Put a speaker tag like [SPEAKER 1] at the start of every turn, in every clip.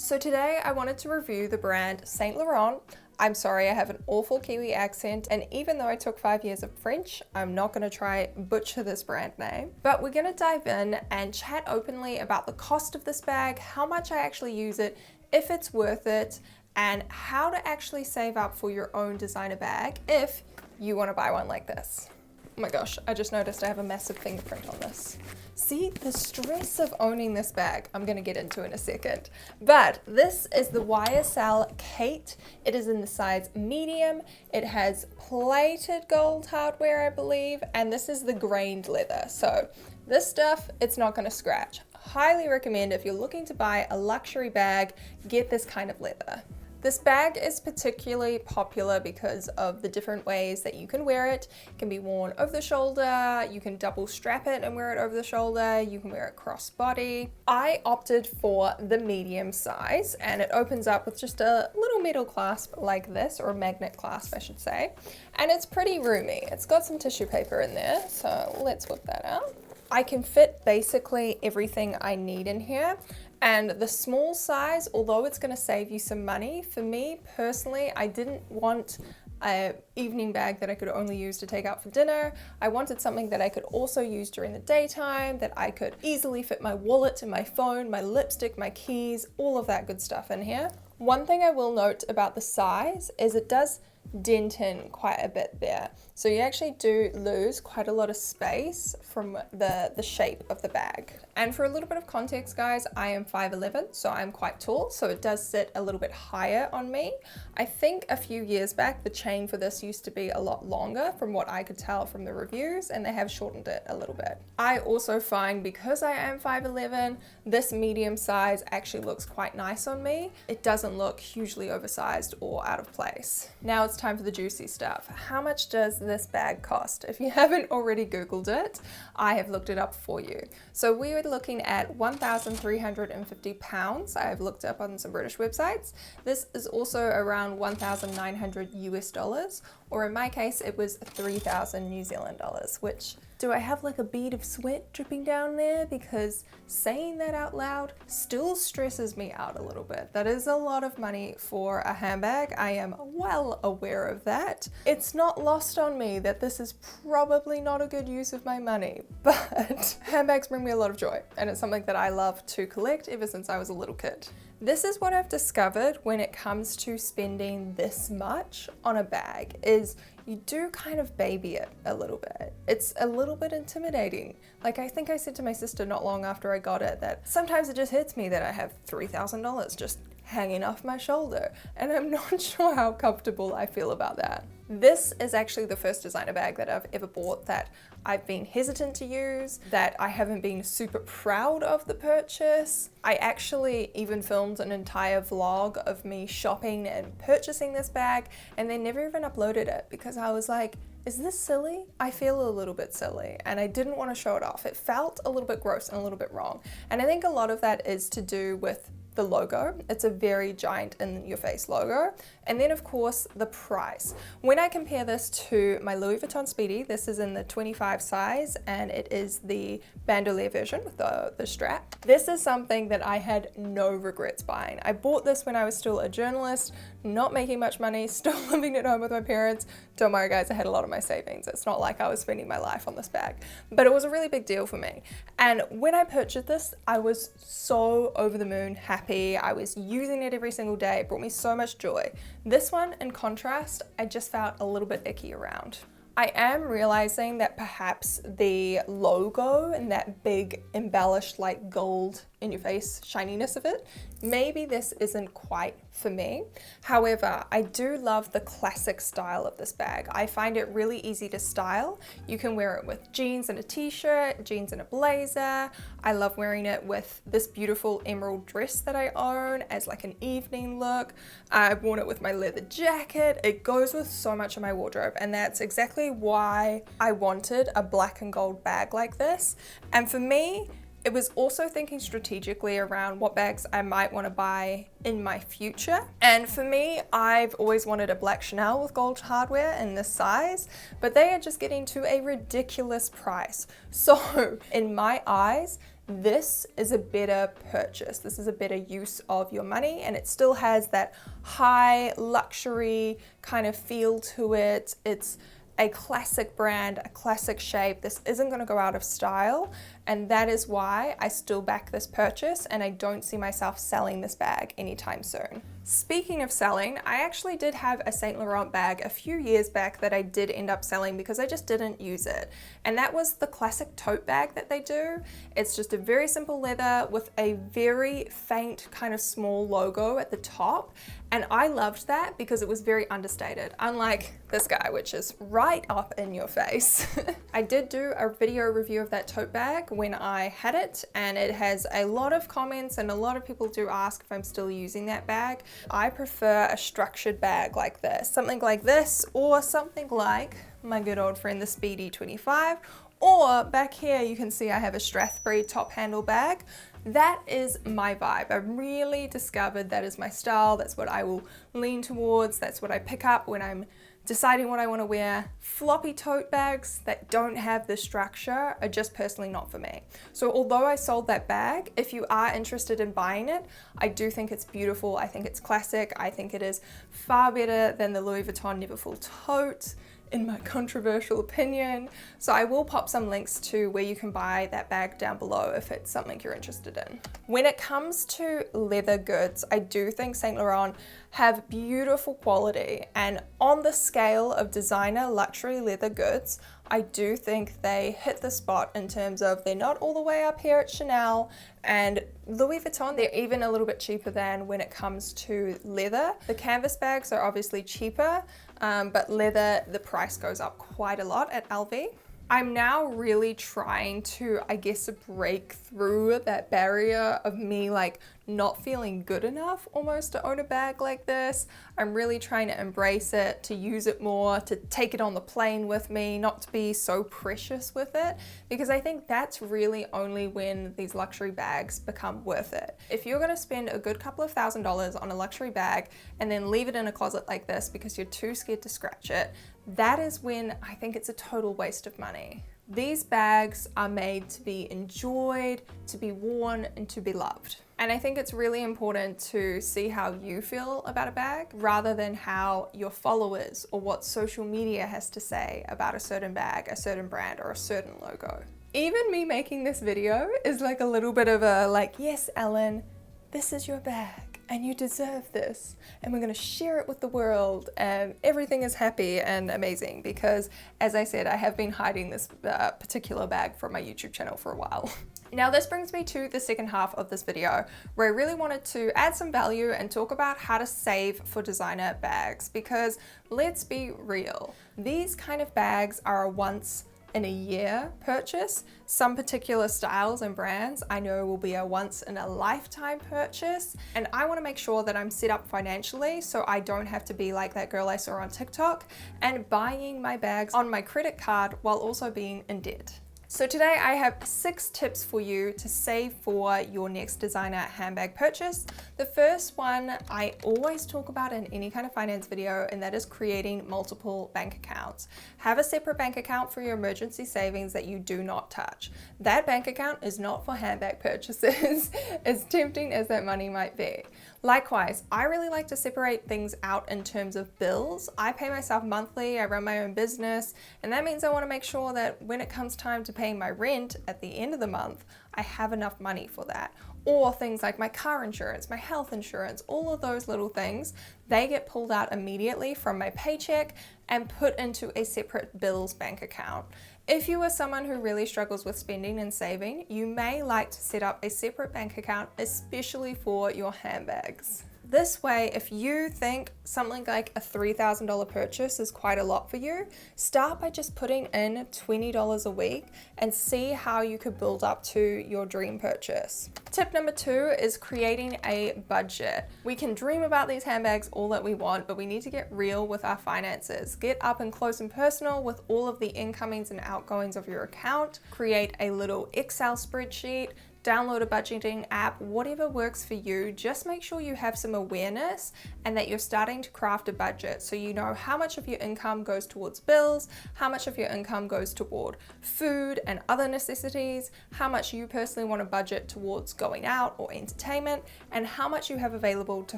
[SPEAKER 1] So today I wanted to review the brand Saint Laurent. I'm sorry, I have an awful Kiwi accent, and even though I took 5 years of French, I'm not gonna try butcher this brand name. But we're gonna dive in and chat openly about the cost of this bag, how much I actually use it, if it's worth it, and how to actually save up for your own designer bag if you wanna buy one like this. Oh my gosh, I just noticed I have a massive fingerprint on this. See, the stress of owning this bag, I'm gonna get into in a second. But this is the YSL Kate. It is in the size medium. It has plated gold hardware, I believe, and this is the grained leather. So this stuff, it's not gonna scratch. Highly recommend if you're looking to buy a luxury bag, get this kind of leather. This bag is particularly popular because of the different ways that you can wear it. It can be worn over the shoulder, you can double strap it and wear it over the shoulder, you can wear it crossbody. I opted for the medium size, and it opens up with just a little metal clasp like this, or a magnet clasp I should say, and it's pretty roomy. It's got some tissue paper in there, so let's whip that out. I can fit basically everything I need in here. And the small size, although it's going to save you some money, for me personally, I didn't want an evening bag that I could only use to take out for dinner. I wanted something that I could also use during the daytime, that I could easily fit my wallet and my phone, my lipstick, my keys, all of that good stuff in here. One thing I will note about the size is it does dent in quite a bit there. So you actually do lose quite a lot of space from the shape of the bag. And for a little bit of context, guys, I am 5'11", so I'm quite tall, so it does sit a little bit higher on me. I think a few years back, the chain for this used to be a lot longer from what I could tell from the reviews, and they have shortened it a little bit. I also find, because I am 5'11", this medium size actually looks quite nice on me. It doesn't look hugely oversized or out of place. Now it's time for the juicy stuff. How much does this bag cost? If you haven't already Googled it, I have looked it up for you. So we were looking at £1,350. I've looked up on some British websites. This is also around 1,900 US dollars, or in my case, it was 3,000 New Zealand dollars, which, do I have like a bead of sweat dripping down there? Because saying that out loud still stresses me out a little bit. That is a lot of money for a handbag. I am well aware of that. It's not lost on me that this is probably not a good use of my money, but handbags bring me a lot of joy, and it's something that I love to collect ever since I was a little kid. This is what I've discovered when it comes to spending this much on a bag, is you do kind of baby it a little bit. It's a little bit intimidating. Like, I think I said to my sister not long after I got it that sometimes it just hits me that I have $3,000 just hanging off my shoulder, and I'm not sure how comfortable I feel about that. This is actually the first designer bag that I've ever bought that I've been hesitant to use, that I haven't been super proud of the purchase. I actually even filmed an entire vlog of me shopping and purchasing this bag, and they never even uploaded it because I was like, is this silly? I feel a little bit silly, and I didn't want to show it off. It felt a little bit gross and a little bit wrong. And I think a lot of that is to do with the logo. It's a very giant in your face logo. And then of course the price. When I compare this to my Louis Vuitton Speedy, this is in the 25 size, and it is the bandolier version with the strap. This is something that I had no regrets buying. I bought this when I was still a journalist, not making much money, still living at home with my parents. Don't worry guys, I had a lot of my savings. It's not like I was spending my life on this bag, but it was a really big deal for me. And when I purchased this, I was so over the moon happy. I was using it every single day. It brought me so much joy. This one, in contrast, I just felt a little bit icky around. I am realizing that perhaps the logo and that big embellished like gold in your face shininess of it, maybe this isn't quite for me. However, I do love the classic style of this bag. I find it really easy to style. You can wear it with jeans and a t-shirt, jeans and a blazer. I love wearing it with this beautiful emerald dress that I own as like an evening look. I've worn it with my leather jacket. It goes with so much of my wardrobe, and that's exactly why I wanted a black and gold bag like this. And for me, it was also thinking strategically around what bags I might want to buy in my future. And for me, I've always wanted a black Chanel with gold hardware in this size, but they are just getting to a ridiculous price. So in my eyes, this is a better purchase. This is a better use of your money, and it still has that high luxury kind of feel to it. It's a classic brand, a classic shape. This isn't going to go out of style, and that is why I still back this purchase, and I don't see myself selling this bag anytime soon. Speaking of selling, I actually did have a Saint Laurent bag a few years back that I did end up selling because I just didn't use it. And that was the classic tote bag that they do. It's just a very simple leather with a very faint kind of small logo at the top. And I loved that because it was very understated, unlike this guy, which is right up in your face. I did do a video review of that tote bag when I had it, and it has a lot of comments and a lot of people do ask if I'm still using that bag. I prefer a structured bag like this, something like this, or something like my good old friend the Speedy 25, or back here you can see I have a Strathbury top handle bag. That is my vibe. I really discovered that is my style. That's what I will lean towards. That's what I pick up when I'm deciding what I want to wear. Floppy tote bags that don't have the structure are just personally not for me. So although I sold that bag, if you are interested in buying it, I do think it's beautiful. I think it's classic. I think it is far better than the Louis Vuitton Neverfull tote, in my controversial opinion. So I will pop some links to where you can buy that bag down below if it's something you're interested in. When it comes to leather goods, I do think Saint Laurent have beautiful quality, and on the scale of designer luxury leather goods, I do think they hit the spot in terms of they're not all the way up here at Chanel, and Louis Vuitton, they're even a little bit cheaper than when it comes to leather. The canvas bags are obviously cheaper, but leather, the price goes up quite a lot at LV. I'm now really trying to, I guess, break through that barrier of me like not feeling good enough almost to own a bag like this. I'm really trying to embrace it, to use it more, to take it on the plane with me, not to be so precious with it, because I think that's really only when these luxury bags become worth it. If you're gonna spend a good couple of $1,000s on a luxury bag and then leave it in a closet like this because you're too scared to scratch it, that is when I think it's a total waste of money. These bags are made to be enjoyed, to be worn, and to be loved. And I think it's really important to see how you feel about a bag rather than how your followers or what social media has to say about a certain bag, a certain brand, or a certain logo. Even me making this video is like a little bit of a like, yes, Ellen, this is your bag and you deserve this, and we're gonna share it with the world, and everything is happy and amazing because, as I said, I have been hiding this particular bag from my YouTube channel for a while. Now this brings me to the second half of this video where I really wanted to add some value and talk about how to save for designer bags, because let's be real, these kind of bags are a once in a year purchase. Some particular styles and brands I know will be a once in a lifetime purchase, and I want to make sure that I'm set up financially so I don't have to be like that girl I saw on TikTok and buying my bags on my credit card while also being in debt. So today I have 6 tips for you to save for your next designer handbag purchase. The first one I always talk about in any kind of finance video, and that is creating multiple bank accounts. Have a separate bank account for your emergency savings that you do not touch. That bank account is not for handbag purchases, as tempting as that money might be. Likewise, I really like to separate things out in terms of bills. I pay myself monthly, I run my own business, and that means I want to make sure that when it comes time to paying my rent at the end of the month, I have enough money for that. Or things like my car insurance, my health insurance, all of those little things, they get pulled out immediately from my paycheck and put into a separate bills bank account. If you are someone who really struggles with spending and saving, you may like to set up a separate bank account, especially for your handbags. This way, if you think something like a $3,000 purchase is quite a lot for you, start by just putting in $20 a week and see how you could build up to your dream purchase. Tip number 2 is creating a budget. We can dream about these handbags all that we want, but we need to get real with our finances. Get up and close and personal with all of the incomings and outgoings of your account. Create a little Excel spreadsheet. download a budgeting app, whatever works for you. Just make sure you have some awareness and that you're starting to craft a budget so you know how much of your income goes towards bills, how much of your income goes toward food and other necessities, how much you personally want to budget towards going out or entertainment, and how much you have available to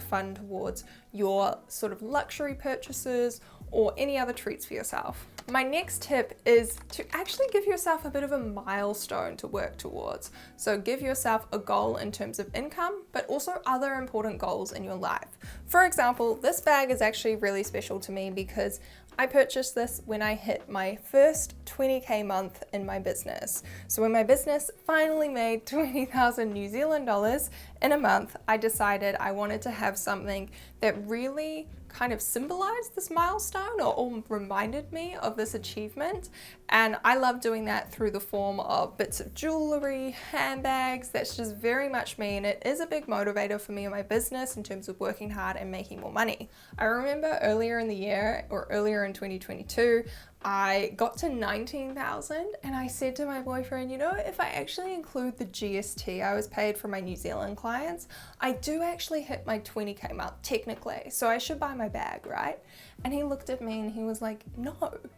[SPEAKER 1] fund towards your sort of luxury purchases or any other treats for yourself. My next tip is to actually give yourself a bit of a milestone to work towards. So give yourself a goal in terms of income, but also other important goals in your life. For example, this bag is actually really special to me because I purchased this when I hit my first 20K month in my business. So when my business finally made 20,000 New Zealand dollars in a month, I decided I wanted to have something that really kind of symbolized this milestone or reminded me of this achievement. And I love doing that through the form of bits of jewelry, handbags. That's just very much me, and it is a big motivator for me in my business in terms of working hard and making more money. I remember earlier in the year, or earlier in 2022, I got to 19,000 and I said to my boyfriend, you know, if I actually include the GST I was paid for my New Zealand clients, I do actually hit my 20K mark technically, so I should buy my bag, right? And he looked at me and he was like, no,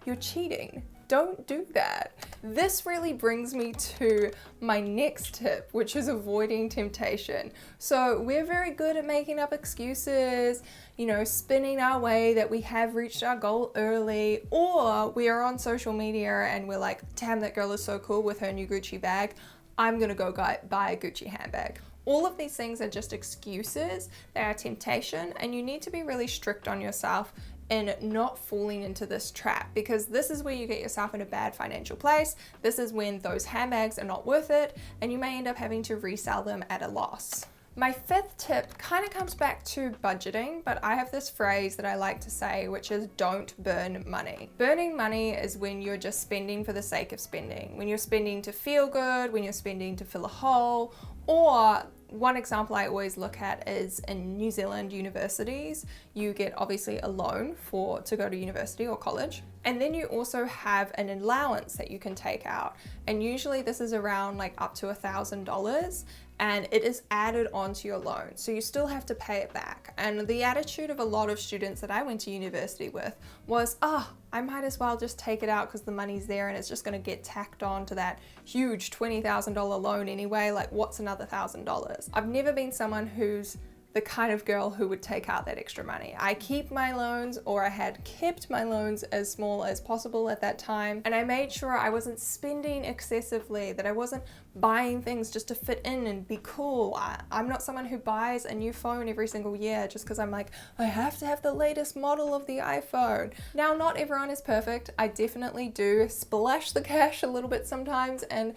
[SPEAKER 1] you're cheating. Don't do that. This really brings me to my next tip, which is avoiding temptation. So we're very good at making up excuses, you know, spinning our way that we have reached our goal early, or we are on social media and we're like, damn, that girl is so cool with her new Gucci bag. I'm gonna go buy a Gucci handbag. All of these things are just excuses. They are temptation, and you need to be really strict on yourself in not falling into this trap, because this is where you get yourself in a bad financial place. This is when those handbags are not worth it and you may end up having to resell them at a loss. My fifth tip kind of comes back to budgeting, but I have this phrase that I like to say, which is don't burn money. Burning money is when you're just spending for the sake of spending, when you're spending to feel good, when you're spending to fill a hole, or one example I always look at is in New Zealand universities, you get obviously a loan to go to university or college. And then you also have an allowance that you can take out. And usually this is around like up to $1,000, and it is added onto your loan. So you still have to pay it back. And the attitude of a lot of students that I went to university with was, I might as well just take it out because the money's there and it's just gonna get tacked on to that huge $20,000 loan anyway. Like, what's another $1,000? I've never been someone who's the kind of girl who would take out that extra money. I keep my loans, or I had kept my loans as small as possible at that time, and I made sure I wasn't spending excessively, that I wasn't buying things just to fit in and be cool. I'm not someone who buys a new phone every single year just because I'm like, I have to have the latest model of the iPhone. Now, not everyone is perfect. I definitely do splash the cash a little bit sometimes and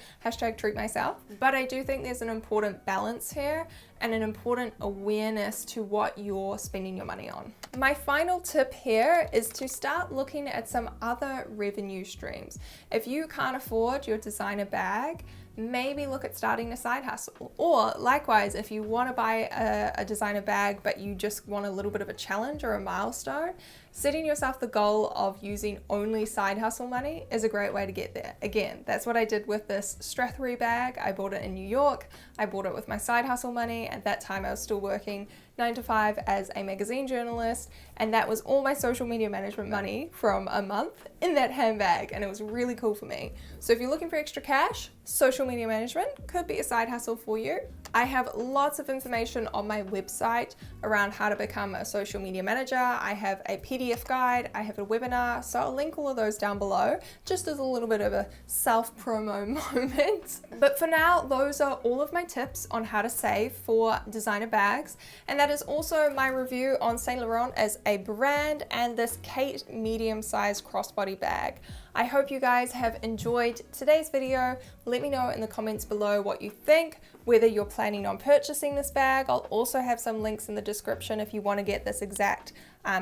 [SPEAKER 1] #treat myself, but I do think there's an important balance here and an important awareness to what you're spending your money on. My final tip here is to start looking at some other revenue streams. If you can't afford your designer bag, maybe look at starting a side hustle. Or likewise, if you want to buy a designer bag but you just want a little bit of a challenge or a milestone, setting yourself the goal of using only side hustle money is a great way to get there. Again, that's what I did with this Strathbury bag. I bought it in New York. I bought it with my side hustle money. At that time I was still working 9 to 5 as a magazine journalist, and that was all my social media management money from a month in that handbag, and it was really cool for me. So if you're looking for extra cash, social media management could be a side hustle for you. I have lots of information on my website around how to become a social media manager. I have a PDF guide, I have a webinar, so I'll link all of those down below, just as a little bit of a self-promo moment. But for now, those are all of my tips on how to save for designer bags, and that is also my review on Saint Laurent as a brand and this Kate medium sized crossbody bag. I hope you guys have enjoyed today's video. Let me know in the comments below what you think, whether you're planning on purchasing this bag. I'll also have some links in the description if you want to get this exact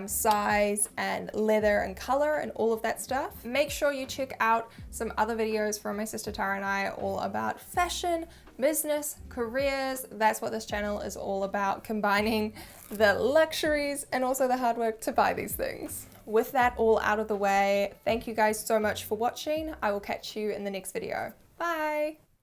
[SPEAKER 1] size and leather and color and all of that stuff. Make sure you check out some other videos from my sister Tara and I, all about fashion, business, careers. That's what this channel is all about, combining the luxuries and also the hard work to buy these things. With that all out of the way, thank you guys so much for watching. I will catch you in the next video. Bye!